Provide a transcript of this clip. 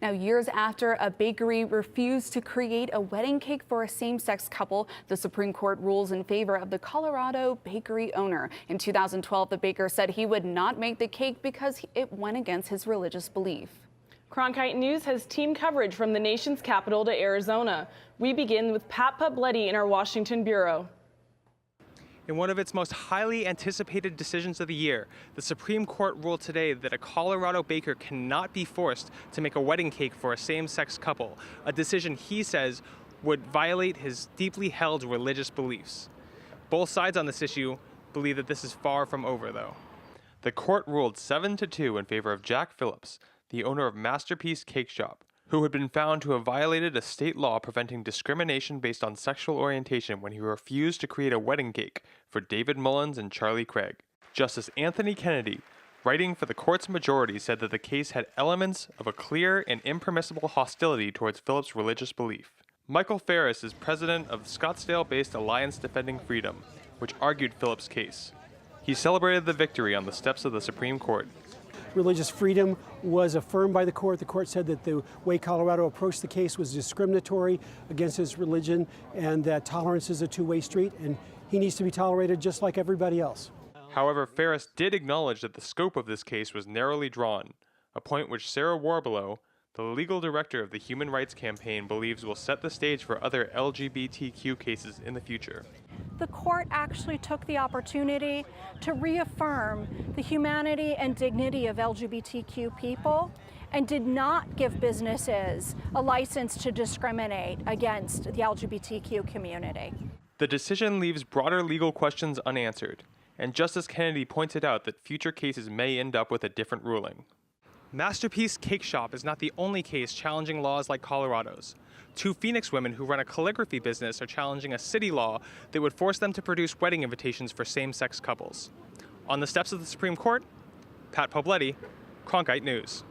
Now, years after a bakery refused to create a wedding cake for a same-sex couple, the Supreme Court rules in favor of the Colorado bakery owner. In 2012, the baker said he would not make the cake because it went against his religious belief. Cronkite News has team coverage from the nation's capital to Arizona. We begin with Pat Poblete in our Washington bureau. In one of its most highly anticipated decisions of the year, the Supreme Court ruled today that a Colorado baker cannot be forced to make a wedding cake for a same-sex couple, a decision he says would violate his deeply held religious beliefs. Both sides on this issue believe that this is far from over, though. The court ruled 7-2 in favor of Jack Phillips, the owner of Masterpiece Cake Shop, who had been found to have violated a state law preventing discrimination based on sexual orientation when he refused to create a wedding cake for David Mullins and Charlie Craig. Justice Anthony Kennedy, writing for the court's majority, said that the case had elements of a clear and impermissible hostility towards Phillips' religious belief. Michael Ferris is president of Scottsdale-based Alliance Defending Freedom, which argued Phillips' case. He celebrated the victory on the steps of the Supreme Court. Religious freedom was affirmed by the court. The court said that the way Colorado approached the case was discriminatory against his religion and that tolerance is a two-way street and he needs to be tolerated just like everybody else. However, Ferris did acknowledge that the scope of this case was narrowly drawn, a point which Sarah Warbelow, the legal director of the Human Rights Campaign, believes will set the stage for other LGBTQ cases in the future. The court actually took the opportunity to reaffirm the humanity and dignity of LGBTQ people and did not give businesses a license to discriminate against the LGBTQ community. The decision leaves broader legal questions unanswered, and Justice Kennedy pointed out that future cases may end up with a different ruling. Masterpiece Cake Shop is not the only case challenging laws like Colorado's. Two Phoenix women who run a calligraphy business are challenging a city law that would force them to produce wedding invitations for same-sex couples. On the steps of the Supreme Court, Pat Poblete, Cronkite News.